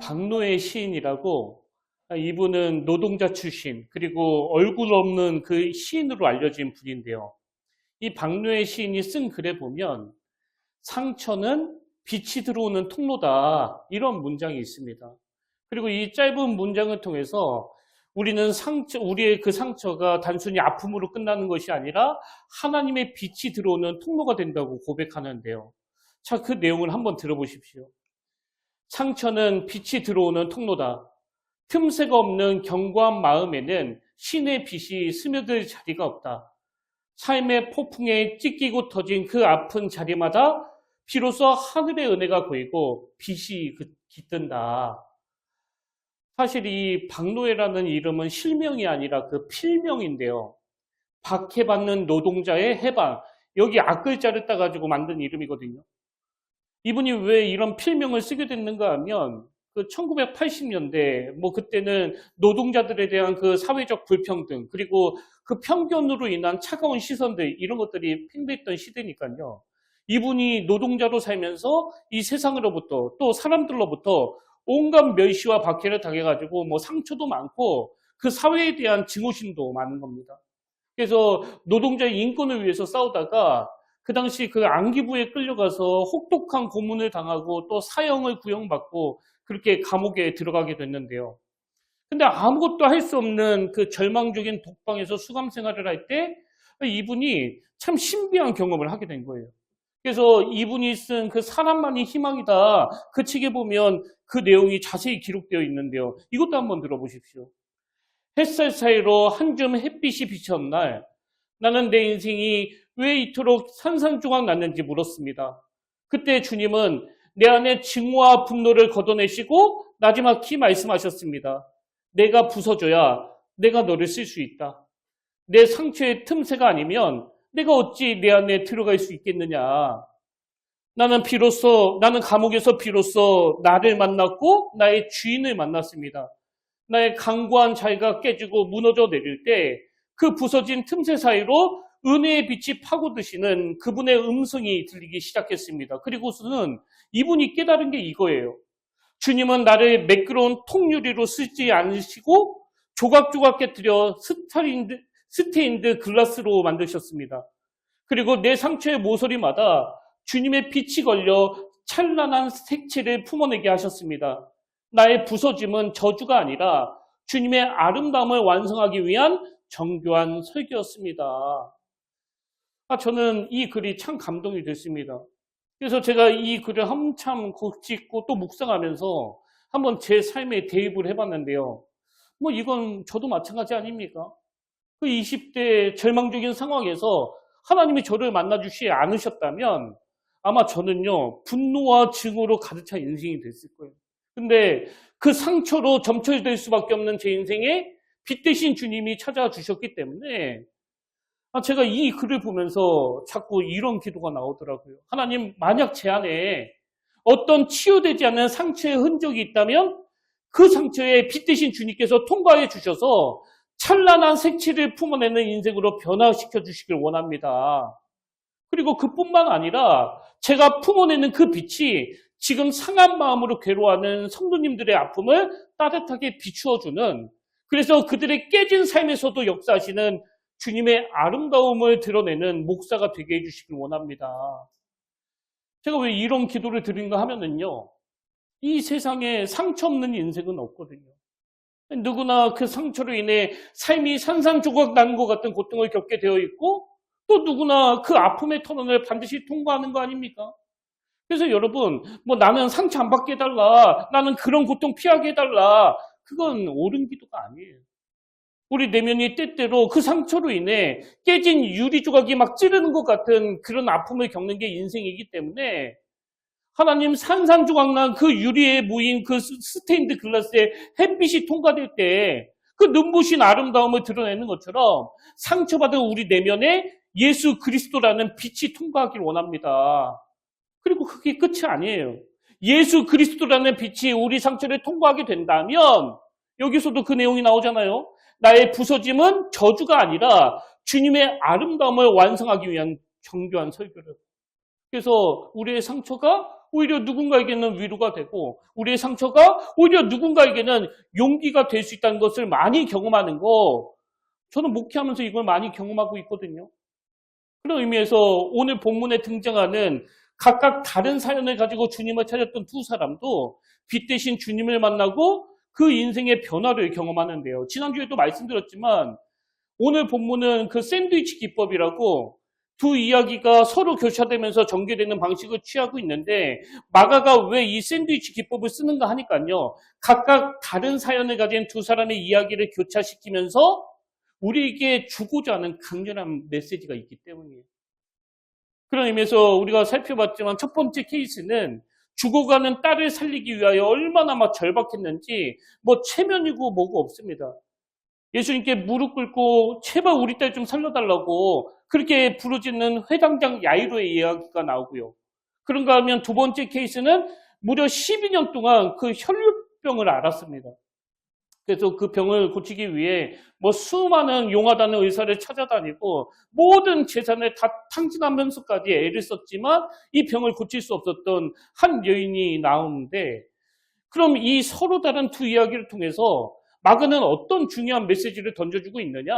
박노해 시인이라고, 이분은 노동자 출신 그리고 얼굴 없는 그 시인으로 알려진 분인데요. 이 박노해 시인이 쓴 글에 보면 상처는 빛이 들어오는 통로다, 이런 문장이 있습니다. 그리고 이 짧은 문장을 통해서 우리는 우리의 그 상처가 단순히 아픔으로 끝나는 것이 아니라 하나님의 빛이 들어오는 통로가 된다고 고백하는데요. 자, 그 내용을 한번 들어보십시오. 상처는 빛이 들어오는 통로다. 틈새가 없는 견고한 마음에는 신의 빛이 스며들 자리가 없다. 삶의 폭풍에 찢기고 터진 그 아픈 자리마다 비로소 하늘의 은혜가 보이고 빛이 깃든다. 사실 이 박노해라는 이름은 실명이 아니라 그 필명인데요. 박해받는 노동자의 해방, 여기 앞글자를 따가지고 만든 이름이거든요. 이분이 왜 이런 필명을 쓰게 됐는가 하면 그 1980년대 그때는 노동자들에 대한 그 사회적 불평등 그리고 그 편견으로 인한 차가운 시선들, 이런 것들이 팽배했던 시대니까요. 이분이 노동자로 살면서 이 세상으로부터 또 사람들로부터 온갖 멸시와 박해를 당해가지고 상처도 많고 그 사회에 대한 증오심도 많은 겁니다. 그래서 노동자의 인권을 위해서 싸우다가 그 당시 그 안기부에 끌려가서 혹독한 고문을 당하고 또 사형을 구형받고 그렇게 감옥에 들어가게 됐는데요. 근데 아무것도 할 수 없는 그 절망적인 독방에서 수감 생활을 할 때 이분이 참 신비한 경험을 하게 된 거예요. 그래서 이분이 쓴 그 사람만이 희망이다, 그 책에 보면 그 내용이 자세히 기록되어 있는데요. 이것도 한번 들어보십시오. 햇살 사이로 한 줌 햇빛이 비쳤던 날, 나는 내 인생이 왜 이토록 산산조각 났는지 물었습니다. 그때 주님은 내 안에 증오와 분노를 걷어내시고 나지막히 말씀하셨습니다. 내가 부서져야 내가 너를 쓸 수 있다. 내 상처의 틈새가 아니면 내가 어찌 내 안에 들어갈 수 있겠느냐. 나는 감옥에서 비로소 나를 만났고 나의 주인을 만났습니다. 나의 강고한 자리가 깨지고 무너져 내릴 때 그 부서진 틈새 사이로 은혜의 빛이 파고드시는 그분의 음성이 들리기 시작했습니다. 그리고서는 이분이 깨달은 게 이거예요. 주님은 나를 매끄러운 통유리로 쓰지 않으시고 조각조각 깨뜨려 스테인드 글라스로 만드셨습니다. 그리고 내 상처의 모서리마다 주님의 빛이 걸려 찬란한 색채를 품어내게 하셨습니다. 나의 부서짐은 저주가 아니라 주님의 아름다움을 완성하기 위한 정교한 설교였습니다. 저는 이 글이 참 감동이 됐습니다. 그래서 제가 이 글을 한참 읽고 또 묵상하면서 한번 제 삶에 대입을 해봤는데요. 이건 저도 마찬가지 아닙니까? 그 20대 절망적인 상황에서 하나님이 저를 만나주시지 않으셨다면 아마 저는요, 분노와 증오로 가득 찬 인생이 됐을 거예요. 근데 그 상처로 점철될 수밖에 없는 제 인생에 빛 대신 주님이 찾아와 주셨기 때문에 제가 이 글을 보면서 자꾸 이런 기도가 나오더라고요. 하나님, 만약 제 안에 어떤 치유되지 않는 상처의 흔적이 있다면 그 상처에 빛 대신 주님께서 통과해 주셔서 찬란한 색채를 품어내는 인생으로 변화시켜 주시길 원합니다. 그리고 그뿐만 아니라 제가 품어내는 그 빛이 지금 상한 마음으로 괴로워하는 성도님들의 아픔을 따뜻하게 비추어주는, 그래서 그들의 깨진 삶에서도 역사하시는 주님의 아름다움을 드러내는 목사가 되게 해주시길 원합니다. 제가 왜 이런 기도를 드린가 하면은요, 이 세상에 상처 없는 인생은 없거든요. 누구나 그 상처로 인해 삶이 산산조각 나는 것 같은 고통을 겪게 되어 있고, 또 누구나 그 아픔의 터널을 반드시 통과하는 거 아닙니까? 그래서 여러분, 나는 상처 안 받게 해달라, 나는 그런 고통 피하게 해달라, 그건 옳은 기도가 아니에요. 우리 내면이 때때로 그 상처로 인해 깨진 유리 조각이 막 찌르는 것 같은 그런 아픔을 겪는 게 인생이기 때문에 하나님, 산산조각난 그 유리에 모인 그 스테인드 글라스에 햇빛이 통과될 때 그 눈부신 아름다움을 드러내는 것처럼 상처받은 우리 내면에 예수 그리스도라는 빛이 통과하길 원합니다. 그리고 그게 끝이 아니에요. 예수 그리스도라는 빛이 우리 상처를 통과하게 된다면 여기서도 그 내용이 나오잖아요. 나의 부서짐은 저주가 아니라 주님의 아름다움을 완성하기 위한 정교한 설교를. 그래서 우리의 상처가 오히려 누군가에게는 위로가 되고 우리의 상처가 오히려 누군가에게는 용기가 될 수 있다는 것을 많이 경험하는 거 저는 목회하면서 이걸 많이 경험하고 있거든요. 그런 의미에서 오늘 본문에 등장하는 각각 다른 사연을 가지고 주님을 찾았던 두 사람도 빛 대신 주님을 만나고 그 인생의 변화를 경험하는데요. 지난주에도 말씀드렸지만 오늘 본문은 그 샌드위치 기법이라고 두 이야기가 서로 교차되면서 전개되는 방식을 취하고 있는데 마가가 왜 이 샌드위치 기법을 쓰는가 하니까요. 각각 다른 사연을 가진 두 사람의 이야기를 교차시키면서 우리에게 주고자 하는 강렬한 메시지가 있기 때문이에요. 그런 의미에서 우리가 살펴봤지만 첫 번째 케이스는 죽어가는 딸을 살리기 위하여 얼마나 막 절박했는지 뭐 체면이고 뭐고 없습니다. 예수님께 무릎 꿇고 제발 우리 딸 좀 살려달라고 그렇게 부르짖는 회당장 야이로의 이야기가 나오고요. 그런가 하면 두 번째 케이스는 무려 12년 동안 그 혈류병을 앓았습니다. 그래서 그 병을 고치기 위해 뭐 수많은 용하다는 의사를 찾아다니고 모든 재산을 다 탕진하면서까지 애를 썼지만 이 병을 고칠 수 없었던 한 여인이 나오는데 그럼 이 서로 다른 두 이야기를 통해서 마가는 어떤 중요한 메시지를 던져주고 있느냐?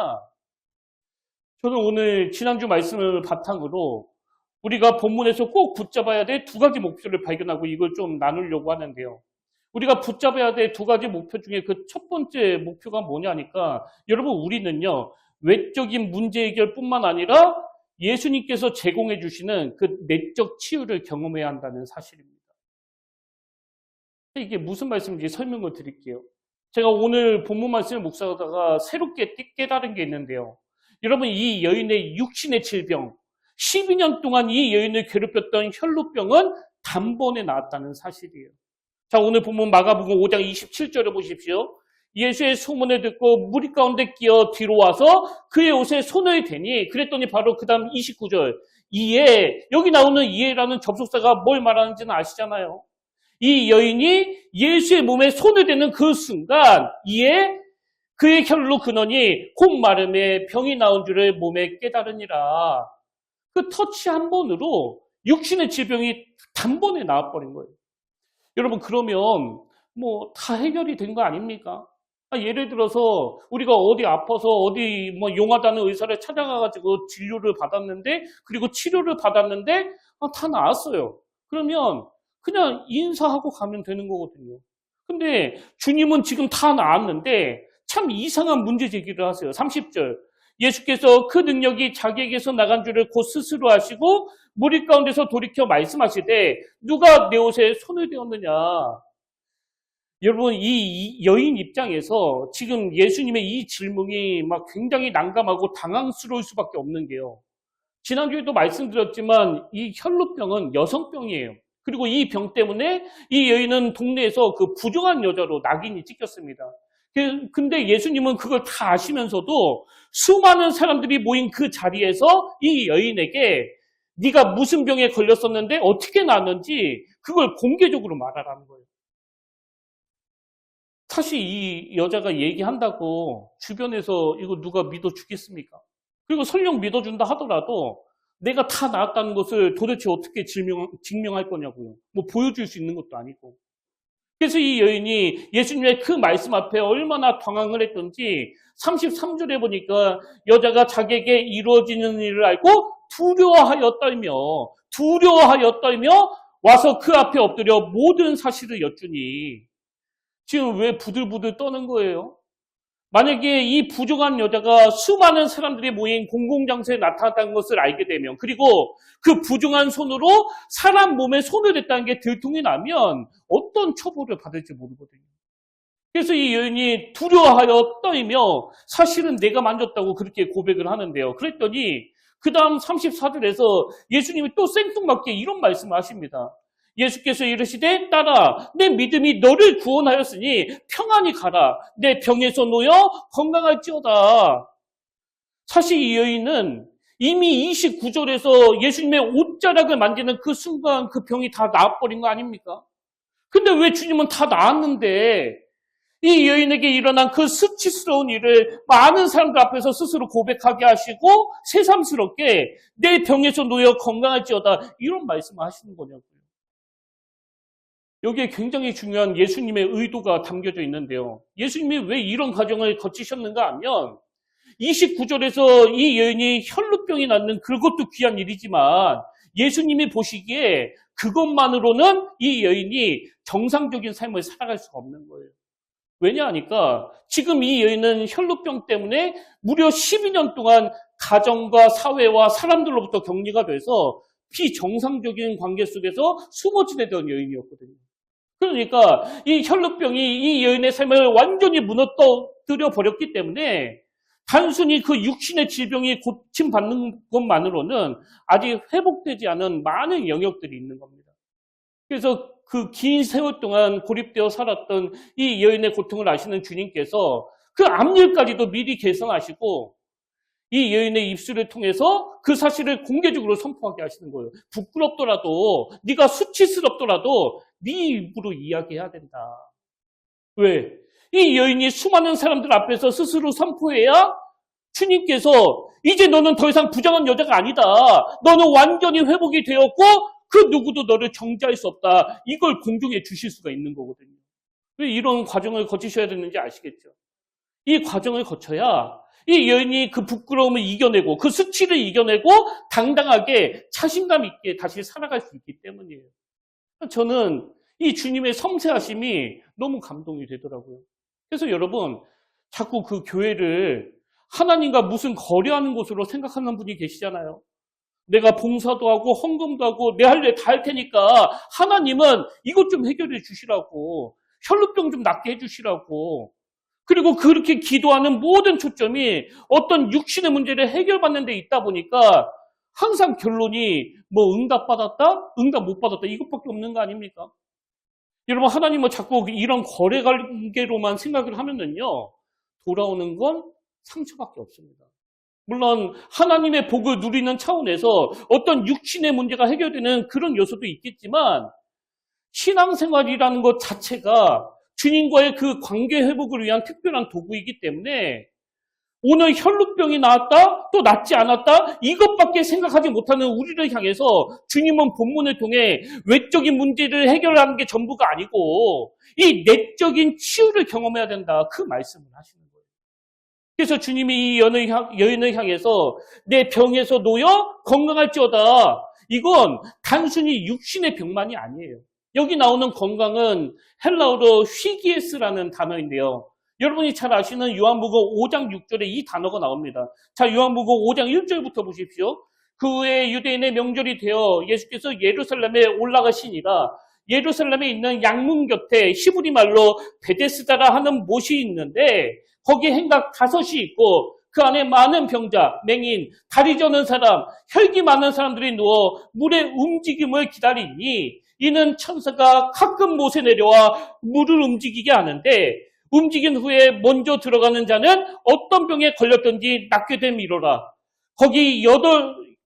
저는 오늘 지난주 말씀을 바탕으로 우리가 본문에서 꼭 붙잡아야 될 두 가지 목표를 발견하고 이걸 좀 나누려고 하는데요. 우리가 붙잡아야 될 두 가지 목표 중에 그 첫 번째 목표가 뭐냐니까 여러분 우리는요. 외적인 문제 해결뿐만 아니라 예수님께서 제공해 주시는 그 내적 치유를 경험해야 한다는 사실입니다. 이게 무슨 말씀인지 설명을 드릴게요. 제가 오늘 본문 말씀을 묵상하다가 새롭게 깨달은 게 있는데요. 여러분 이 여인의 육신의 질병 12년 동안 이 여인을 괴롭혔던 혈루병은 단번에 나았다는 사실이에요. 자, 오늘 본문 마가복음 5장 27절을 보십시오. 예수의 소문을 듣고 무리 가운데 끼어 뒤로 와서 그의 옷에 손을 대니 그랬더니 바로 그 다음 29절 이에 여기 나오는 이에라는 접속사가 뭘 말하는지는 아시잖아요. 이 여인이 예수의 몸에 손을 대는 그 순간 이에 그의 혈로 근원이 곧 마름에 병이 나온 줄을 몸에 깨달으니라. 그 터치 한 번으로 육신의 질병이 단번에 나와버린 거예요. 여러분 그러면 뭐 다 해결이 된 거 아닙니까? 예를 들어서 우리가 어디 아파서 어디 뭐 용하다는 의사를 찾아가가지고 진료를 받았는데 그리고 치료를 받았는데 다 나았어요. 그러면 그냥 인사하고 가면 되는 거거든요. 근데 주님은 지금 다 나았는데 참 이상한 문제 제기를 하세요. 30절. 예수께서 그 능력이 자기에게서 나간 줄을 곧 스스로 하시고 무리 가운데서 돌이켜 말씀하시되 누가 내 옷에 손을 대었느냐. 여러분 이 여인 입장에서 지금 예수님의 이 질문이 막 굉장히 난감하고 당황스러울 수밖에 없는 게요. 지난주에도 말씀드렸지만 이 혈루병은 여성병이에요. 그리고 이 병 때문에 이 여인은 동네에서 그 부정한 여자로 낙인이 찍혔습니다. 근데 예수님은 그걸 다 아시면서도 수많은 사람들이 모인 그 자리에서 이 여인에게 네가 무슨 병에 걸렸었는데 어떻게 나았는지 그걸 공개적으로 말하라는 거예요. 사실 이 여자가 얘기한다고 주변에서 이거 누가 믿어주겠습니까? 그리고 설령 믿어준다 하더라도 내가 다 나았다는 것을 도대체 어떻게 증명할 거냐고요. 뭐 보여줄 수 있는 것도 아니고. 그래서 이 여인이 예수님의 그 말씀 앞에 얼마나 당황을 했던지 33절에 보니까 여자가 자기에게 이루어지는 일을 알고 두려워하여 떨며 와서 그 앞에 엎드려 모든 사실을 여쭈니 지금 왜 부들부들 떠는 거예요? 만약에 이 부정한 여자가 수많은 사람들이 모인 공공장소에 나타났다는 것을 알게 되면 그리고 그 부정한 손으로 사람 몸에 손을 댔다는 게 들통이 나면 어떤 처벌을 받을지 모르거든요. 그래서 이 여인이 두려워하여 떨며 사실은 내가 만졌다고 그렇게 고백을 하는데요. 그랬더니 그 다음 34절에서 예수님이 또 생뚱맞게 이런 말씀을 하십니다. 예수께서 이르시되 딸아 내 믿음이 너를 구원하였으니 평안히 가라 내 병에서 놓여 건강할지어다. 사실 이 여인은 이미 29절에서 예수님의 옷자락을 만지는 그 순간 그 병이 다 나아버린 거 아닙니까? 근데 왜 주님은 다 나았는데 이 여인에게 일어난 그 수치스러운 일을 많은 사람들 앞에서 스스로 고백하게 하시고 새삼스럽게 내 병에서 놓여 건강할지어다 이런 말씀을 하시는 거냐고요. 여기에 굉장히 중요한 예수님의 의도가 담겨져 있는데요. 예수님이 왜 이런 과정을 거치셨는가 하면 29절에서 이 여인이 혈루병이 낫는 그것도 귀한 일이지만 예수님이 보시기에 그것만으로는 이 여인이 정상적인 삶을 살아갈 수가 없는 거예요. 왜냐하니까 지금 이 여인은 혈루병 때문에 무려 12년 동안 가정과 사회와 사람들로부터 격리가 돼서 비정상적인 관계 속에서 숨어 지내던 여인이었거든요. 그러니까 이 혈루병이 이 여인의 삶을 완전히 무너뜨려 버렸기 때문에 단순히 그 육신의 질병이 고침받는 것만으로는 아직 회복되지 않은 많은 영역들이 있는 겁니다. 그래서 그 긴 세월 동안 고립되어 살았던 이 여인의 고통을 아시는 주님께서 그 앞일까지도 미리 계산하시고 이 여인의 입술을 통해서 그 사실을 공개적으로 선포하게 하시는 거예요. 부끄럽더라도, 네가 수치스럽더라도 네 입으로 이야기해야 된다. 왜? 이 여인이 수많은 사람들 앞에서 스스로 선포해야 주님께서 이제 너는 더 이상 부정한 여자가 아니다. 너는 완전히 회복이 되었고 그 누구도 너를 정죄할 수 없다. 이걸 공정해 주실 수가 있는 거거든요. 왜 이런 과정을 거치셔야 되는지 아시겠죠? 이 과정을 거쳐야 이 여인이 그 부끄러움을 이겨내고 그 수치를 이겨내고 당당하게 자신감 있게 다시 살아갈 수 있기 때문이에요. 저는 이 주님의 섬세하심이 너무 감동이 되더라고요. 그래서 여러분 자꾸 그 교회를 하나님과 무슨 거래하는 곳으로 생각하는 분이 계시잖아요. 내가 봉사도 하고 헌금도 하고 내 할 일 다 할 테니까 하나님은 이것 좀 해결해 주시라고, 혈루병 좀 낫게 해주시라고. 그리고 그렇게 기도하는 모든 초점이 어떤 육신의 문제를 해결받는 데 있다 보니까 항상 결론이 뭐 응답받았다, 응답 못 받았다 이것밖에 없는 거 아닙니까? 여러분 하나님은 자꾸 이런 거래 관계로만 생각을 하면은요 돌아오는 건 상처밖에 없습니다. 물론 하나님의 복을 누리는 차원에서 어떤 육신의 문제가 해결되는 그런 요소도 있겠지만 신앙생활이라는 것 자체가 주님과의 그 관계 회복을 위한 특별한 도구이기 때문에 오늘 혈루병이 나았다 또 낫지 않았다 이것밖에 생각하지 못하는 우리를 향해서 주님은 본문을 통해 외적인 문제를 해결하는 게 전부가 아니고 이 내적인 치유를 경험해야 된다 그 말씀을 하시는 거예요. 그래서 주님이 이 여인을 향해서 내 병에서 놓여 건강할지어다 이건 단순히 육신의 병만이 아니에요. 여기 나오는 건강은 헬라어로 휘기에스라는 단어인데요. 여러분이 잘 아시는 요한복음 5장 6절에 이 단어가 나옵니다. 자, 요한복음 5장 1절부터 보십시오. 그 후에 유대인의 명절이 되어 예수께서 예루살렘에 올라가시니라. 예루살렘에 있는 양문 곁에 히브리 말로 베데스다라 하는 못이 있는데 거기에 행각 5이 있고 그 안에 많은 병자, 맹인, 다리 저는 사람, 혈기 많은 사람들이 누워 물의 움직임을 기다리니 이는 천사가 가끔 못에 내려와 물을 움직이게 하는데 움직인 후에 먼저 들어가는 자는 어떤 병에 걸렸든지 낫게 됨이로라.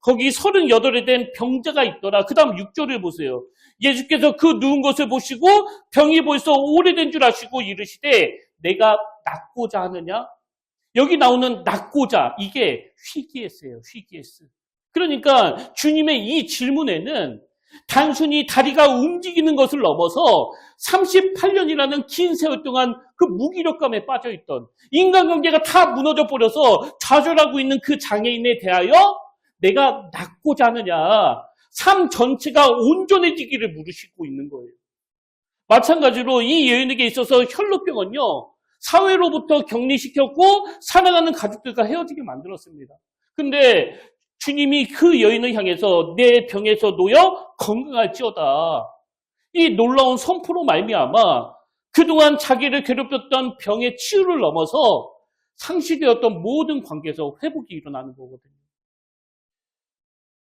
거기 38에 된 병자가 있더라. 그 다음 6절을 보세요. 예수께서 그 누운 것을 보시고 병이 벌써 오래된 줄 아시고 이르시되 내가 낫고자 하느냐? 여기 나오는 낫고자 이게 휘기에스예요. 휘기에스. 그러니까 주님의 이 질문에는 단순히 다리가 움직이는 것을 넘어서 38년이라는 긴 세월 동안 그 무기력감에 빠져있던 인간관계가 다 무너져 버려서 좌절하고 있는 그 장애인에 대하여 내가 낫고자 하느냐 삶 전체가 온전해지기를 물으시고 있는 거예요. 마찬가지로 이 여인에게 있어서 혈루병은요 사회로부터 격리시켰고 사랑하는 가족들과 헤어지게 만들었습니다. 근데 주님이 그 여인을 향해서 내 병에서 놓여 건강할지어다. 이 놀라운 선포로 말미암아 그동안 자기를 괴롭혔던 병의 치유를 넘어서 상실되었던 모든 관계에서 회복이 일어나는 거거든요.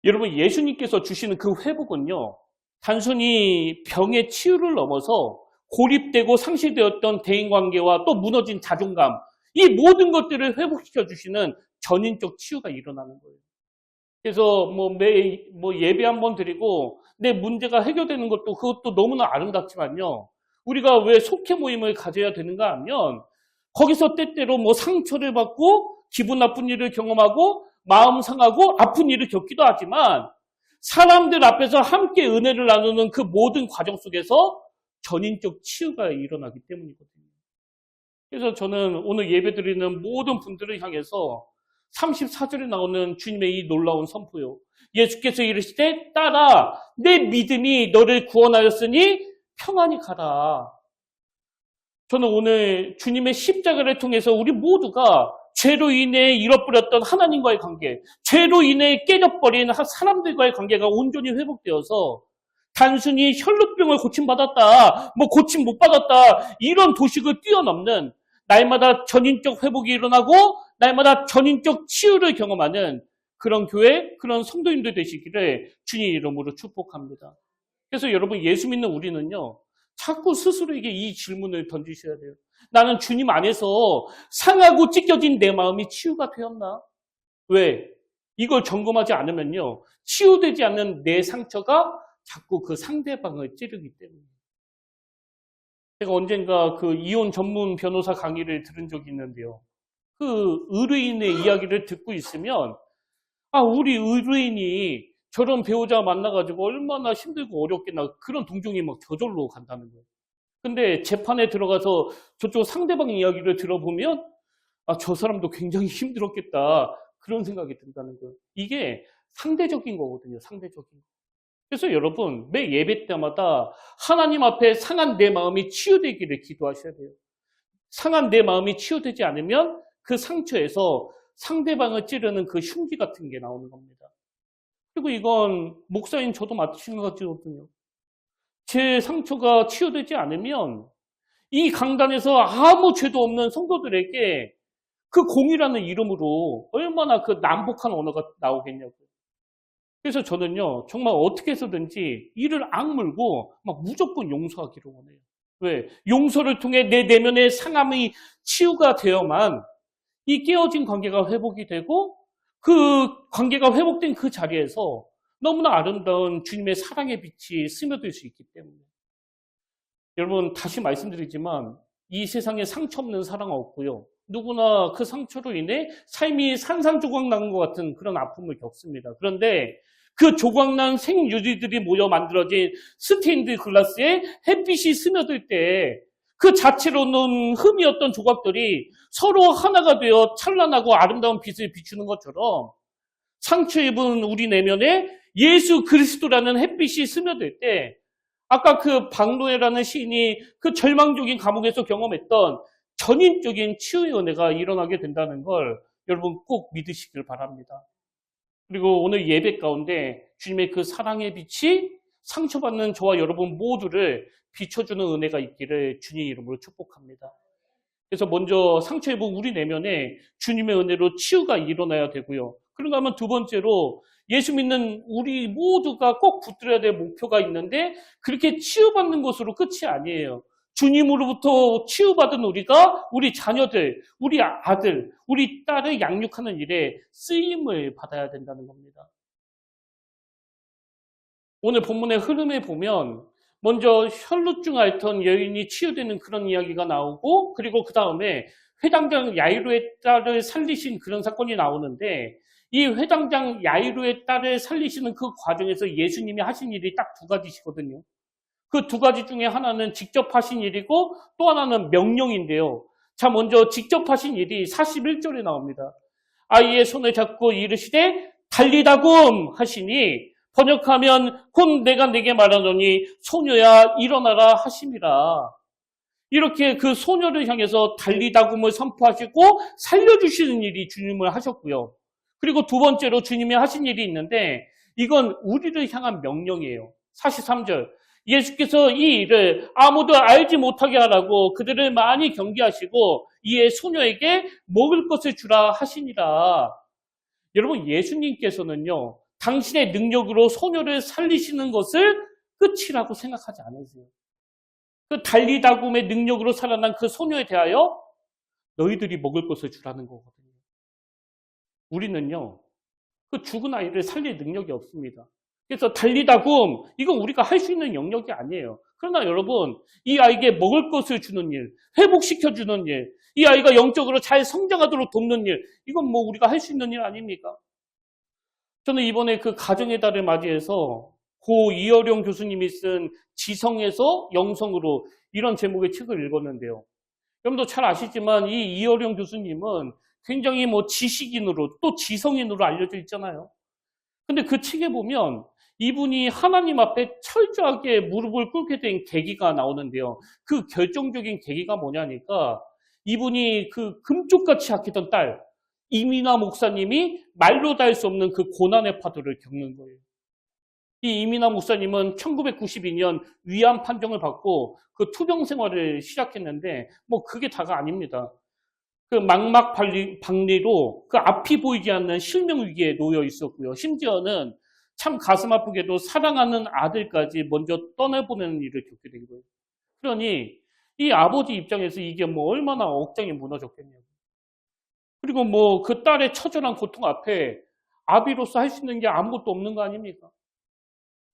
여러분 예수님께서 주시는 그 회복은요. 단순히 병의 치유를 넘어서 고립되고 상실되었던 대인관계와 또 무너진 자존감 이 모든 것들을 회복시켜 주시는 전인적 치유가 일어나는 거예요. 그래서 예배 한번 드리고 내 문제가 해결되는 것도 그것도 너무나 아름답지만요. 우리가 왜 속회 모임을 가져야 되는가 하면 거기서 때때로 상처를 받고 기분 나쁜 일을 경험하고 마음 상하고 아픈 일을 겪기도 하지만 사람들 앞에서 함께 은혜를 나누는 그 모든 과정 속에서 전인적 치유가 일어나기 때문이거든요. 그래서 저는 오늘 예배드리는 모든 분들을 향해서 34절에 나오는 주님의 이 놀라운 선포요. 예수께서 이르시되 딸아 내 믿음이 너를 구원하였으니 평안히 가라. 저는 오늘 주님의 십자가를 통해서 우리 모두가 죄로 인해 잃어버렸던 하나님과의 관계, 죄로 인해 깨져버린 사람들과의 관계가 온전히 회복되어서 단순히 혈루병을 고침받았다, 고침 못 받았다 이런 도식을 뛰어넘는 날마다 전인적 회복이 일어나고 날마다 전인적 치유를 경험하는 그런 교회, 그런 성도님들 되시기를 주님 이름으로 축복합니다. 그래서 여러분 예수 믿는 우리는요. 자꾸 스스로에게 이 질문을 던지셔야 돼요. 나는 주님 안에서 상하고 찢겨진 내 마음이 치유가 되었나? 왜? 이걸 점검하지 않으면요. 치유되지 않는 내 상처가 자꾸 그 상대방을 찌르기 때문에. 제가 언젠가 그 이혼 전문 변호사 강의를 들은 적이 있는데요. 그 의뢰인의 이야기를 듣고 있으면 우리 의뢰인이 저런 배우자 만나가지고 얼마나 힘들고 어렵겠나 그런 동정이 막 저절로 간다는 거예요. 근데 재판에 들어가서 저쪽 상대방 이야기를 들어보면 저 사람도 굉장히 힘들었겠다 그런 생각이 든다는 거예요. 이게 상대적인 거거든요. 상대적인 거. 그래서 여러분 매 예배 때마다 하나님 앞에 상한 내 마음이 치유되기를 기도하셔야 돼요. 상한 내 마음이 치유되지 않으면 그 상처에서 상대방을 찌르는 그 흉기 같은 게 나오는 겁니다. 그리고 이건 목사인 저도 마찬가지거든요. 제 상처가 치유되지 않으면 이 강단에서 아무 죄도 없는 성도들에게 그 공이라는 이름으로 얼마나 그 난폭한 언어가 나오겠냐고요. 그래서 저는요, 정말 어떻게 해서든지 이를 악물고 막 무조건 용서하기를 원해요. 왜? 용서를 통해 내 내면의 상함이 치유가 되어만 이 깨어진 관계가 회복이 되고 그 관계가 회복된 그 자리에서 너무나 아름다운 주님의 사랑의 빛이 스며들 수 있기 때문에. 여러분, 다시 말씀드리지만 이 세상에 상처 없는 사랑은 없고요. 누구나 그 상처로 인해 삶이 산산조각 나는 것 같은 그런 아픔을 겪습니다. 그런데 그 조각난 생유리들이 모여 만들어진 스테인드 글라스에 햇빛이 스며들 때 그 자체로는 흠이었던 조각들이 서로 하나가 되어 찬란하고 아름다운 빛을 비추는 것처럼 상처 입은 우리 내면에 예수 그리스도라는 햇빛이 스며들 때 아까 그 박노해라는 시인이 그 절망적인 감옥에서 경험했던 전인적인 치유의 은혜가 일어나게 된다는 걸 여러분 꼭 믿으시길 바랍니다. 그리고 오늘 예배 가운데 주님의 그 사랑의 빛이 상처받는 저와 여러분 모두를 비춰주는 은혜가 있기를 주님 이름으로 축복합니다. 그래서 먼저 상처 입은 우리 내면에 주님의 은혜로 치유가 일어나야 되고요. 그런가 하면 두 번째로 예수 믿는 우리 모두가 꼭 붙들어야 될 목표가 있는데 그렇게 치유받는 것으로 끝이 아니에요. 주님으로부터 치유받은 우리가 우리 자녀들, 우리 아들, 우리 딸을 양육하는 일에 쓰임을 받아야 된다는 겁니다. 오늘 본문의 흐름에 보면 먼저 혈루증 앓던 여인이 치유되는 그런 이야기가 나오고 그리고 그 다음에 회당장 야이로의 딸을 살리신 그런 사건이 나오는데 이 회당장 야이로의 딸을 살리시는 그 과정에서 예수님이 하신 일이 딱 두 가지시거든요. 그 두 가지 중에 하나는 직접 하신 일이고 또 하나는 명령인데요. 자, 먼저 직접 하신 일이 41절에 나옵니다. 아이의 손을 잡고 이르시되 달리다굼 하시니 번역하면 곧 내가 내게 말하노니 소녀야 일어나라 하심이라. 이렇게 그 소녀를 향해서 달리다굼을 선포하시고 살려주시는 일이 주님을 하셨고요. 그리고 두 번째로 주님이 하신 일이 있는데 이건 우리를 향한 명령이에요. 43절. 예수께서 이 일을 아무도 알지 못하게 하라고 그들을 많이 경계하시고 이에 소녀에게 먹을 것을 주라 하시니라. 여러분 예수님께서는요. 당신의 능력으로 소녀를 살리시는 것을 끝이라고 생각하지 않으세요. 그 달리다굼의 능력으로 살아난 그 소녀에 대하여 너희들이 먹을 것을 주라는 거거든요. 우리는요. 그 죽은 아이를 살릴 능력이 없습니다. 그래서 달리다굼 이건 우리가 할 수 있는 영역이 아니에요. 그러나 여러분 이 아이에게 먹을 것을 주는 일, 회복시켜주는 일, 이 아이가 영적으로 잘 성장하도록 돕는 일 이건 우리가 할 수 있는 일 아닙니까? 저는 이번에 그 가정의 달을 맞이해서 고 이어령 교수님이 쓴 지성에서 영성으로 이런 제목의 책을 읽었는데요. 여러분도 잘 아시지만 이 이어령 교수님은 굉장히 지식인으로 또 지성인으로 알려져 있잖아요. 근데 그 책에 보면 이분이 하나님 앞에 철저하게 무릎을 꿇게 된 계기가 나오는데요. 그 결정적인 계기가 뭐냐니까 이분이 그 금쪽같이 약했던 딸 이민아 목사님이 말로 다 할 수 없는 그 고난의 파도를 겪는 거예요. 이 이민아 목사님은 1992년 위암 판정을 받고 그 투병 생활을 시작했는데 그게 다가 아닙니다. 그 망막박리로 그 앞이 보이지 않는 실명 위기에 놓여 있었고요. 심지어는 참 가슴 아프게도 사랑하는 아들까지 먼저 떠나보내는 일을 겪게 된 거예요. 그러니 이 아버지 입장에서 이게 얼마나 억장이 무너졌겠냐고. 그리고 그 딸의 처절한 고통 앞에 아비로서 할 수 있는 게 아무것도 없는 거 아닙니까?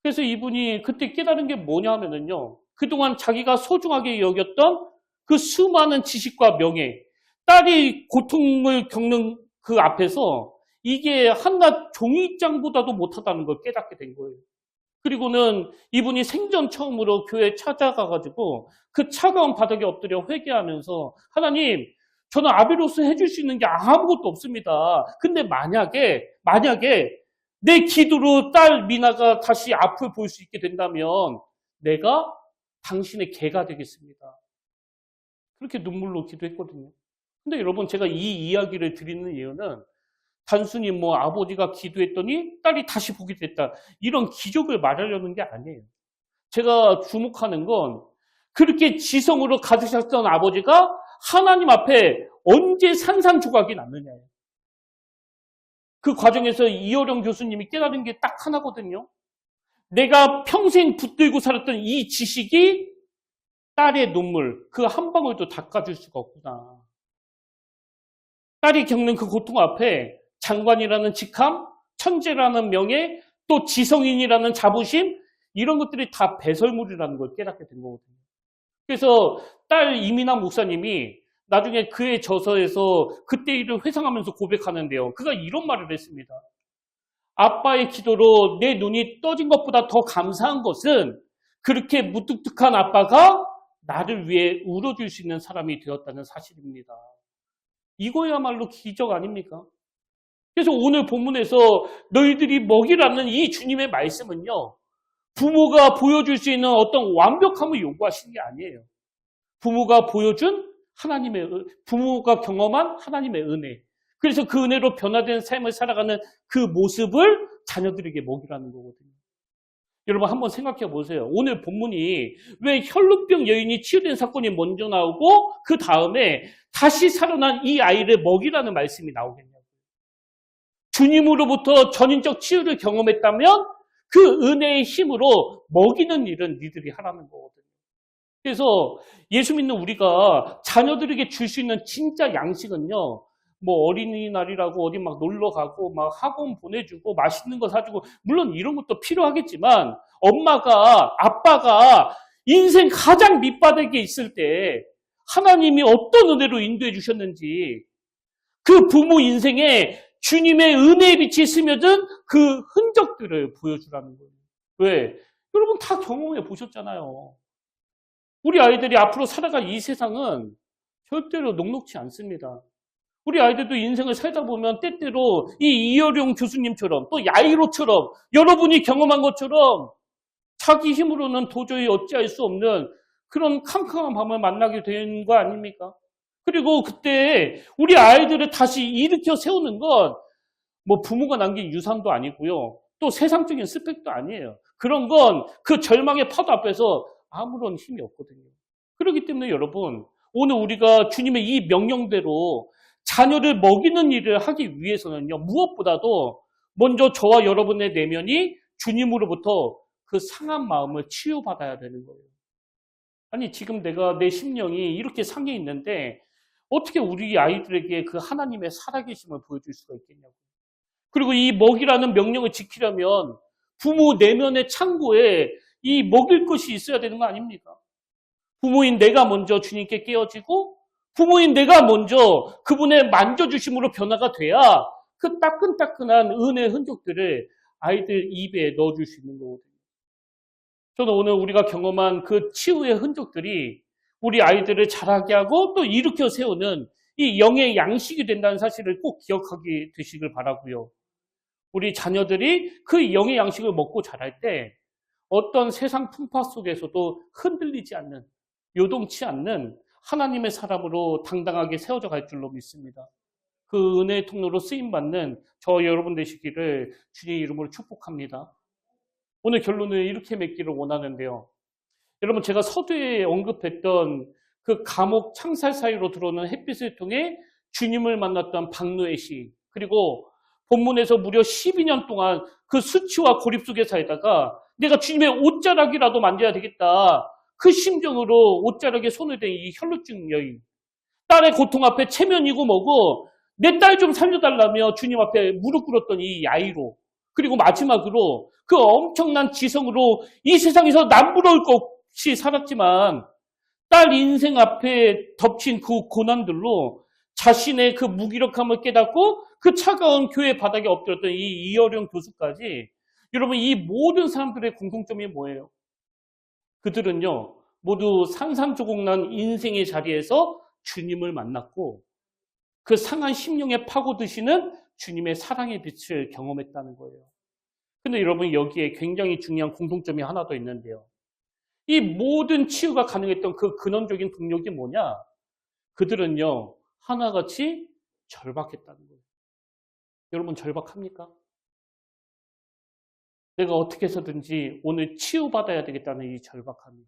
그래서 이분이 그때 깨달은 게 뭐냐 하면은요. 그동안 자기가 소중하게 여겼던 그 수많은 지식과 명예, 딸이 고통을 겪는 그 앞에서 이게 한낱 종이장보다도 못하다는 걸 깨닫게 된 거예요. 그리고는 이분이 생전 처음으로 교회에 찾아가가지고 그 차가운 바닥에 엎드려 회개하면서 하나님, 저는 아비로서 해줄 수 있는 게 아무것도 없습니다. 근데 만약에 내 기도로 딸 미나가 다시 앞을 볼 수 있게 된다면 내가 당신의 개가 되겠습니다. 그렇게 눈물로 기도했거든요. 근데 여러분 제가 이 이야기를 드리는 이유는 단순히 아버지가 기도했더니 딸이 다시 보게 됐다. 이런 기적을 말하려는 게 아니에요. 제가 주목하는 건 그렇게 지성으로 가득 찼던 아버지가 하나님 앞에 언제 산산조각이 났느냐예요. 그 과정에서 이어령 교수님이 깨달은 게 딱 하나거든요. 내가 평생 붙들고 살았던 이 지식이 딸의 눈물, 그 한 방울도 닦아줄 수가 없구나. 딸이 겪는 그 고통 앞에 장관이라는 직함, 천재라는 명예, 또 지성인이라는 자부심, 이런 것들이 다 배설물이라는 걸 깨닫게 된 거거든요. 그래서 딸 이민아 목사님이 나중에 그의 저서에서 그때 일을 회상하면서 고백하는데요. 그가 이런 말을 했습니다. 아빠의 기도로 내 눈이 떠진 것보다 더 감사한 것은 그렇게 무뚝뚝한 아빠가 나를 위해 울어줄 수 있는 사람이 되었다는 사실입니다. 이거야말로 기적 아닙니까? 그래서 오늘 본문에서 너희들이 먹이라는 이 주님의 말씀은요. 부모가 보여줄 수 있는 어떤 완벽함을 요구하시는 게 아니에요. 부모가 경험한 하나님의 은혜. 그래서 그 은혜로 변화된 삶을 살아가는 그 모습을 자녀들에게 먹이라는 거거든요. 여러분 한번 생각해 보세요. 오늘 본문이 왜 혈루병 여인이 치유된 사건이 먼저 나오고 그 다음에 다시 살아난 이 아이를 먹이라는 말씀이 나오겠냐고요. 주님으로부터 전인적 치유를 경험했다면 그 은혜의 힘으로 먹이는 일은 니들이 하라는 거거든요. 그래서 예수 믿는 우리가 자녀들에게 줄 수 있는 진짜 양식은요. 어린이날이라고 어디 놀러 가고 학원 보내주고 맛있는 거 사주고 물론 이런 것도 필요하겠지만 엄마가 아빠가 인생 가장 밑바닥에 있을 때 하나님이 어떤 은혜로 인도해 주셨는지 그 부모 인생에 주님의 은혜의 빛이 스며든 그 흔적들을 보여주라는 거예요. 왜? 여러분 다 경험해 보셨잖아요. 우리 아이들이 앞으로 살아갈 이 세상은 절대로 녹록지 않습니다. 우리 아이들도 인생을 살다 보면 때때로 이 이어룡 교수님처럼 또 야이로처럼 여러분이 경험한 것처럼 자기 힘으로는 도저히 어찌할 수 없는 그런 캄캄한 밤을 만나게 되는 거 아닙니까? 그리고 그때 우리 아이들을 다시 일으켜 세우는 건 부모가 남긴 유산도 아니고요. 또 세상적인 스펙도 아니에요. 그런 건 그 절망의 파도 앞에서 아무런 힘이 없거든요. 그렇기 때문에 여러분 오늘 우리가 주님의 이 명령대로 자녀를 먹이는 일을 하기 위해서는요. 무엇보다도 먼저 저와 여러분의 내면이 주님으로부터 그 상한 마음을 치유받아야 되는 거예요. 아니 지금 내 심령이 이렇게 상해 있는데 어떻게 우리 아이들에게 그 하나님의 살아계심을 보여줄 수가 있겠냐고. 그리고 이 먹이라는 명령을 지키려면 부모 내면의 창고에 이 먹일 것이 있어야 되는 거 아닙니까? 부모인 내가 먼저 주님께 깨어지고 부모인 내가 먼저 그분의 만져주심으로 변화가 돼야 그 따끈따끈한 은혜의 흔적들을 아이들 입에 넣어줄 수 있는 거거든요. 저는 오늘 우리가 경험한 그 치유의 흔적들이 우리 아이들을 자라게 하고 또 일으켜 세우는 이 영의 양식이 된다는 사실을 꼭 기억하게 되시길 바라고요. 우리 자녀들이 그 영의 양식을 먹고 자랄 때 어떤 세상 풍파 속에서도 흔들리지 않는, 요동치 않는 하나님의 사람으로 당당하게 세워져 갈 줄로 믿습니다. 그 은혜의 통로로 쓰임받는 저 여러분 되시기를 주님의 이름으로 축복합니다. 오늘 결론을 이렇게 맺기를 원하는데요. 여러분, 제가 서두에 언급했던 그 감옥 창살 사이로 들어오는 햇빛을 통해 주님을 만났던 박노의 시, 그리고 본문에서 무려 12년 동안 그 수치와 고립 속에 살다가 내가 주님의 옷자락이라도 만져야 되겠다. 그 심정으로 옷자락에 손을 댄 이 혈루증 여인. 딸의 고통 앞에 체면이고 뭐고 내 딸 좀 살려달라며 주님 앞에 무릎 꿇었던 이 야이로. 그리고 마지막으로 그 엄청난 지성으로 이 세상에서 남부러울 것 없이 살았지만 딸 인생 앞에 덮친 그 고난들로 자신의 그 무기력함을 깨닫고 그 차가운 교회 바닥에 엎드렸던 이 이어령 교수까지, 여러분, 이 모든 사람들의 공통점이 뭐예요? 그들은요, 모두 산산조각난 인생의 자리에서 주님을 만났고 그 상한 심령에 파고드시는 주님의 사랑의 빛을 경험했다는 거예요. 근데 여러분, 여기에 굉장히 중요한 공통점이 하나 더 있는데요. 이 모든 치유가 가능했던 그 근원적인 동력이 뭐냐? 그들은요, 하나같이 절박했다는 거예요. 여러분, 절박합니까? 내가 어떻게 해서든지 오늘 치유받아야 되겠다는 이 절박함이.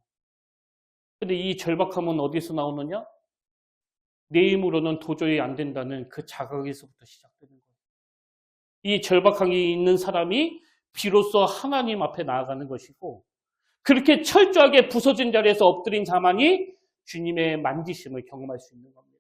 근데 이 절박함은 어디서 나오느냐? 내 힘으로는 도저히 안 된다는 그 자각에서부터 시작되는 거예요. 이 절박함이 있는 사람이 비로소 하나님 앞에 나아가는 것이고, 그렇게 철저하게 부서진 자리에서 엎드린 자만이 주님의 만지심을 경험할 수 있는 겁니다.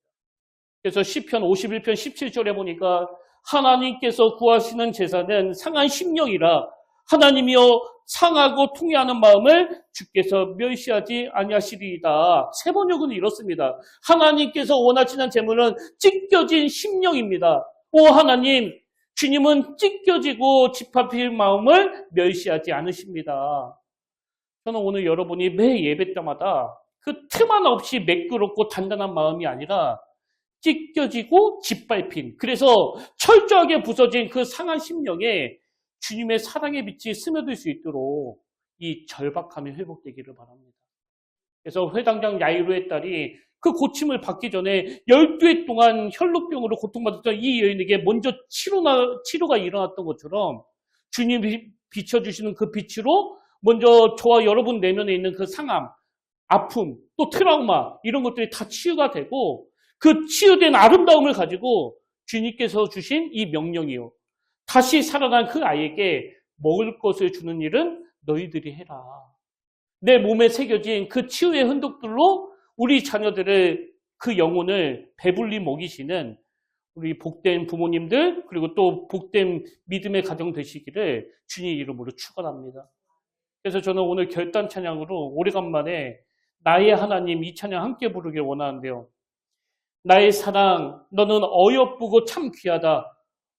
그래서 시편 51편 17절에 보니까 하나님께서 구하시는 제사는 상한 심령이라 하나님이여 상하고 통회하는 마음을 주께서 멸시하지 아니하시리이다. 세 번역은 이렇습니다. 하나님께서 원하시는 제물은 찢겨진 심령입니다. 오 하나님, 주님은 찢겨지고 짓밟힐 마음을 멸시하지 않으십니다. 저는 오늘 여러분이 매 예배 때마다 그 틈 하나 없이 매끄럽고 단단한 마음이 아니라 찢겨지고 짓밟힌, 그래서 철저하게 부서진 그 상한 심령에 주님의 사랑의 빛이 스며들 수 있도록 이 절박함이 회복되기를 바랍니다. 그래서 회당장 야이로의 딸이 그 고침을 받기 전에 12해 동안 혈루병으로 고통받았던 이 여인에게 먼저 치료가 일어났던 것처럼 주님이 비춰주시는 그 빛으로 먼저 저와 여러분 내면에 있는 그 상함, 아픔, 또 트라우마 이런 것들이 다 치유가 되고 그 치유된 아름다움을 가지고 주님께서 주신 이 명령이요. 다시 살아난 그 아이에게 먹을 것을 주는 일은 너희들이 해라. 내 몸에 새겨진 그 치유의 흔적들로 우리 자녀들의 그 영혼을 배불리 먹이시는 우리 복된 부모님들, 그리고 또 복된 믿음의 가정 되시기를 주님 이름으로 축원합니다. 그래서 저는 오늘 결단 찬양으로 오래간만에 나의 하나님 이 찬양 함께 부르길 원하는데요. 나의 사랑, 너는 어여쁘고 참 귀하다.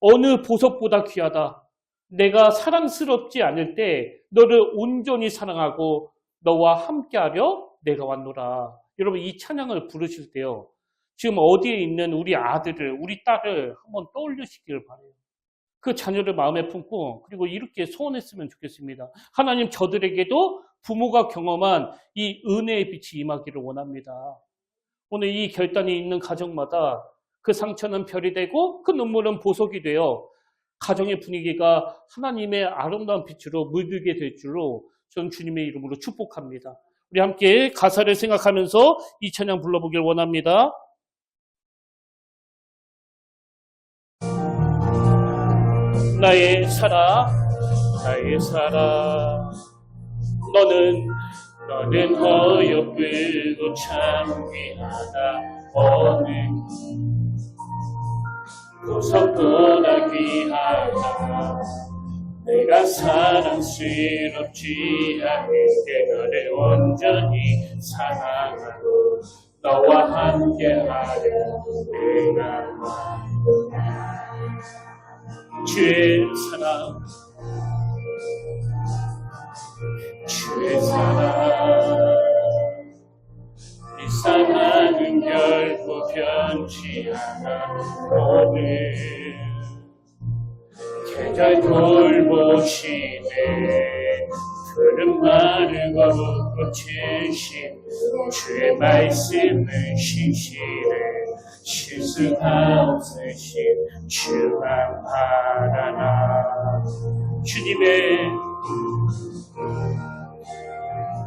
어느 보석보다 귀하다. 내가 사랑스럽지 않을 때 너를 온전히 사랑하고 너와 함께하려 내가 왔노라. 여러분, 이 찬양을 부르실 때요, 지금 어디에 있는 우리 아들을, 우리 딸을 한번 떠올리시길 바라요. 그 자녀를 마음에 품고, 그리고 이렇게 소원했으면 좋겠습니다. 하나님, 저들에게도 부모가 경험한 이 은혜의 빛이 임하기를 원합니다. 오늘 이 결단이 있는 가정마다 그 상처는 별이 되고 그 눈물은 보석이 되어 가정의 분위기가 하나님의 아름다운 빛으로 물들게 될 줄로 저는 주님의 이름으로 축복합니다. 우리 함께 가사를 생각하면서 이 찬양 불러보길 원합니다. 나의 사랑, 나의 사랑, 너는 어여쁘고 참 귀하다. 어느 보석보다 귀하다. 내가 사랑스럽지 않을 때 너를 온전히 사랑하고 너와 함께하려 내가 왔다. 주의 사랑, 주의 사랑, 돌보지 않아 오늘 계절 돌보시네 푸른 마른 거룩 고치신 주의 말씀은 신실해 실수가 없으신 주만 바라나 주님의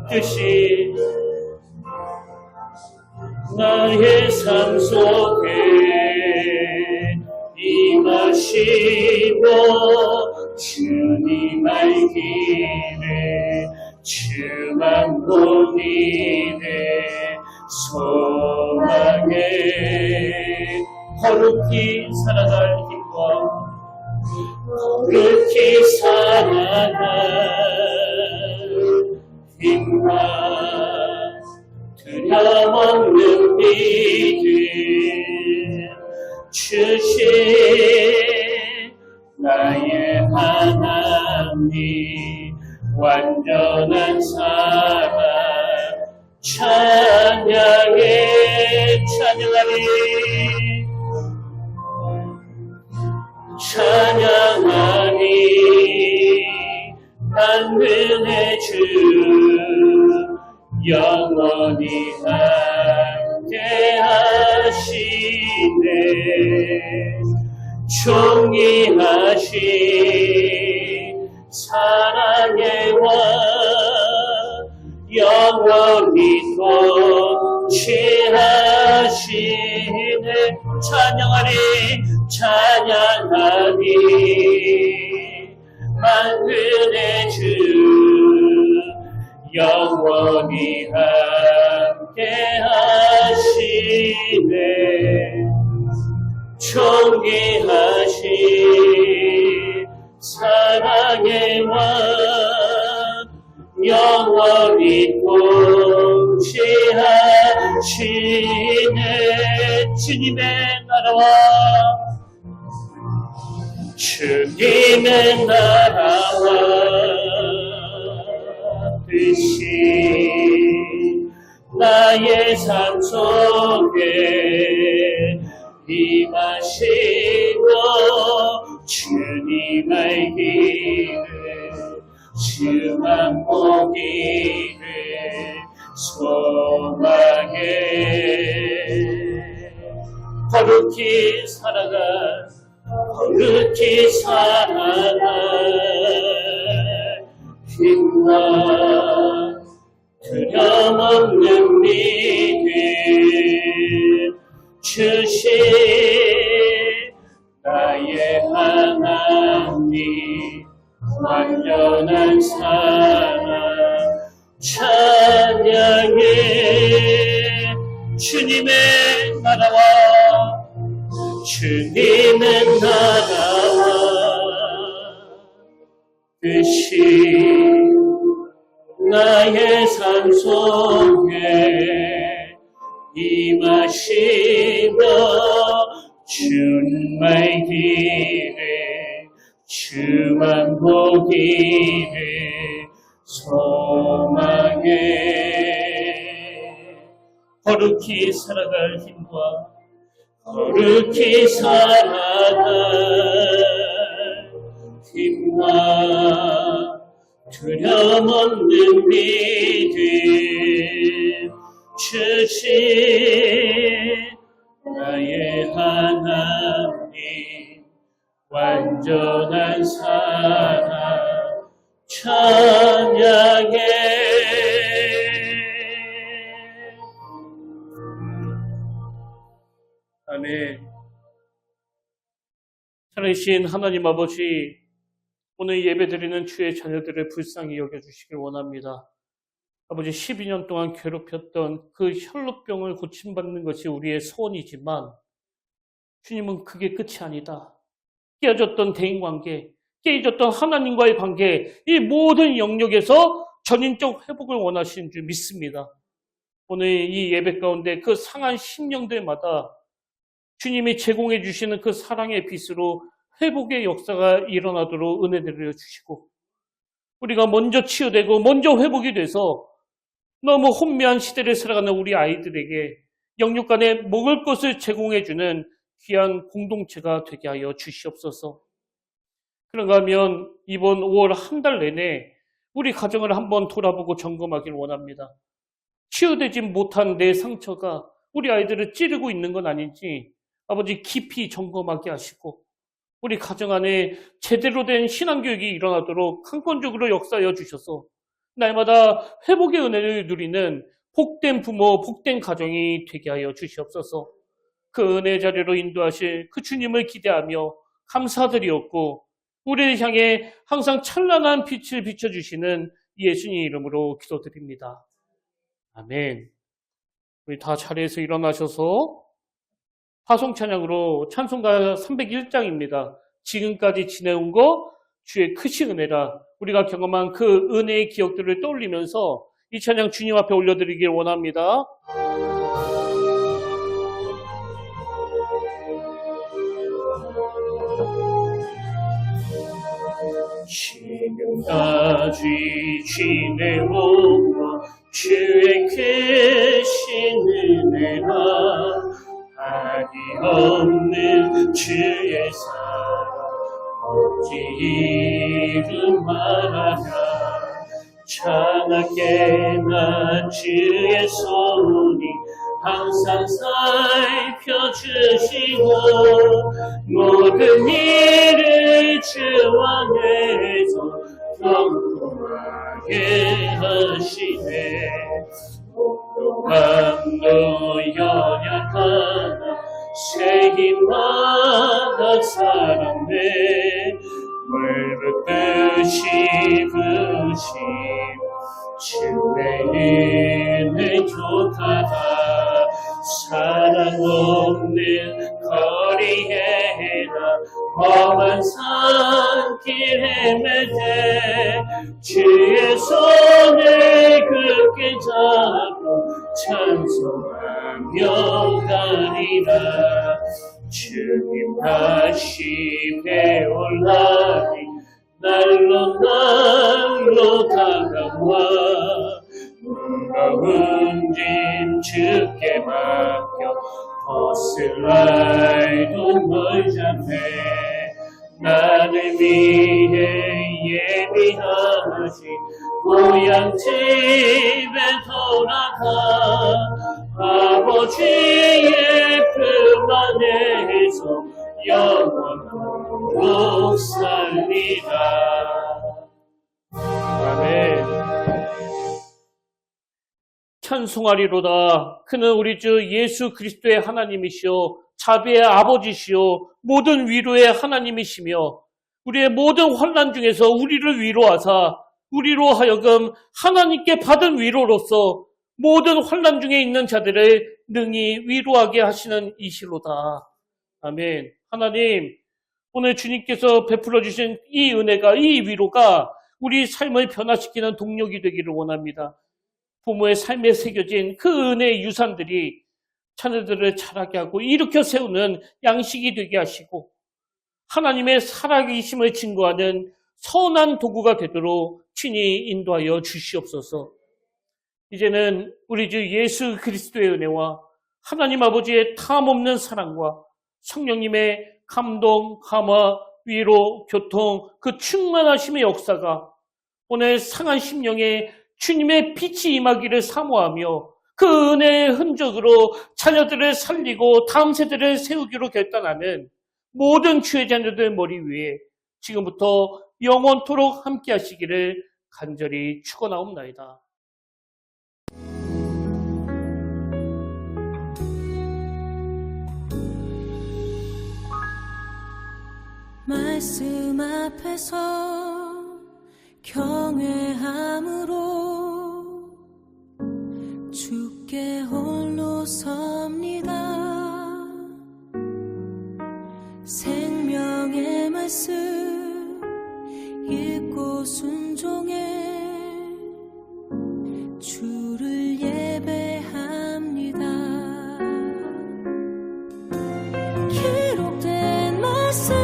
뜻이 나의 삶 속에 임하시고 주님 알기를 주만 보이네 소망에 거룩히 살아갈 힘과 거룩히 살아갈 힘과 두려움없는 믿음 주신 나의 하나님 완전한 사랑 찬양하리 만민의 주 영원히 함께 하시네 존귀하신 사랑의 왕 영원히 통치하시네 찬양하리 만군의 주 영원히 함께 하시네 존귀하신 사랑의 왕 영원히 통치하시네 주님의 나라와 주님의 나라와 뜻이 나의 삶 속에 임하시고 주님 알기를 주만 보기를 소망해 거룩히 살아가 힘과 두려움없는 믿음 주신 나의 하나님 완전한 사랑 찬양해 주님의 나라와 주님의 나라와 뜻이 나의 삶 속에 임하시며 주님의 길에 주만 보기를 소망해 거룩히 살아갈 힘과 거룩히 살아갈 힘과 두려움 없는 믿음 주신 나의 하나님 완전한 사랑 찬양해 아멘. 살아계신 하나님 아버지, 오늘 예배드리는 주의 자녀들을 불쌍히 여겨주시길 원합니다. 아버지 12년 동안 괴롭혔던 그 혈루병을 고침받는 것이 우리의 소원이지만 주님은 그게 끝이 아니다. 깨어졌던 대인관계, 깨어졌던 하나님과의 관계, 이 모든 영역에서 전인적 회복을 원하시는 줄 믿습니다. 오늘 이 예배 가운데 그 상한 심령들마다 주님이 제공해 주시는 그 사랑의 빛으로 회복의 역사가 일어나도록 은혜 내려주시고 우리가 먼저 치유되고 먼저 회복이 돼서 너무 혼미한 시대를 살아가는 우리 아이들에게 영육간에 먹을 것을 제공해주는 귀한 공동체가 되게 하여 주시옵소서. 그런가 하면 이번 5월 한 달 내내 우리 가정을 한번 돌아보고 점검하길 원합니다. 치유되지 못한 내 상처가 우리 아이들을 찌르고 있는 건 아닌지 아버지 깊이 점검하게 하시고 우리 가정 안에 제대로 된 신앙교육이 일어나도록 강권적으로 역사하여 주셔서 날마다 회복의 은혜를 누리는 복된 부모, 복된 가정이 되게 하여 주시옵소서. 그 은혜 자리로 인도하실 그 주님을 기대하며 감사드리옵고 우리를 향해 항상 찬란한 빛을 비춰주시는 예수님 이름으로 기도드립니다. 아멘. 우리 다 자리에서 일어나셔서 화성찬양으로 찬송가 301장입니다. 지금까지 지내온 거 주의 크신 은혜라. 우리가 경험한 그 은혜의 기억들을 떠올리면서 이 찬양 주님 앞에 올려드리길 원합니다. 지금까지 지내온 것 주의 크신 은혜라. 한이 없는 주의 사랑 어찌 이루 말하랴. 찬하게나 주의 손이 항상 살펴주시고 모든 일을 주 안에서 평범하게 하시네. 몸도 연약하나 새 힘마다 살았네. 물붓듯이 부심 주의 은혜 좋다가 사랑 없는 거리에나 험한 산길 헤매되 주의 손을 굳게 잡고 찬송하며 가리라. 주님 다시 배올라니 날로 다가와 무거운 짐 주께 맡겨 벗을 날도 멀잖네. 나를 위해 예비하신 고향 집에 돌아가 아버지의 품 안에서 영원토록 살리라. 아멘. 찬송하리로다. 그는 우리 주 예수 그리스도의 하나님이시요 자비의 아버지시요 모든 위로의 하나님이시며 우리의 모든 환난 중에서 우리를 위로하사 우리로 하여금 하나님께 받은 위로로서 모든 환난 중에 있는 자들을 능히 위로하게 하시는 이시로다. 아멘. 하나님, 오늘 주님께서 베풀어 주신 이 은혜가, 이 위로가 우리 삶을 변화시키는 동력이 되기를 원합니다. 부모의 삶에 새겨진 그 은혜의 유산들이 자녀들을 자라게 하고 일으켜 세우는 양식이 되게 하시고 하나님의 살아계심을 증거하는 선한 도구가 되도록 친히 인도하여 주시옵소서. 이제는 우리 주 예수 그리스도의 은혜와 하나님 아버지의 탐없는 사랑과 성령님의 감동, 감화, 위로, 교통, 그 충만하심의 역사가 오늘 상한 심령에 주님의 빛이 임하기를 사모하며 그 은혜의 흔적으로 자녀들을 살리고 다음 세대를 세우기로 결단하는 모든 주의 자녀들 머리 위에 지금부터 영원토록 함께 하시기를 간절히 축원하옵나이다. 말씀 앞에서 경외함으로 주께 홀로 섭니다. 생명의 말씀 읽고 순종해 주를 예배합니다. 기록된 말씀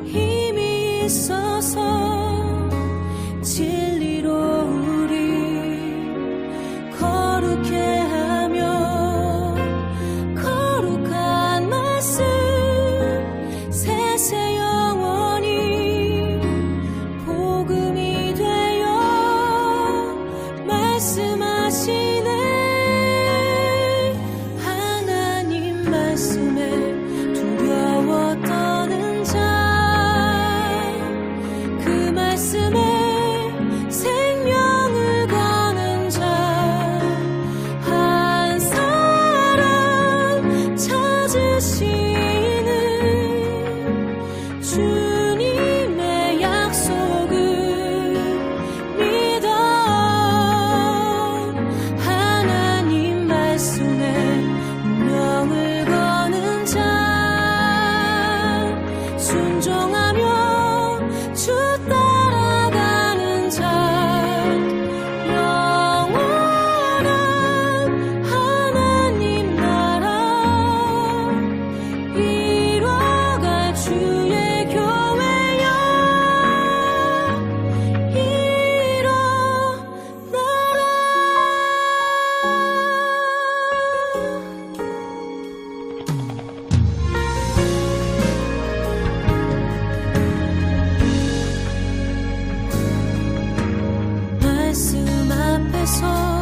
힘이 있어서 진리로 우리 거룩해 하며 있어서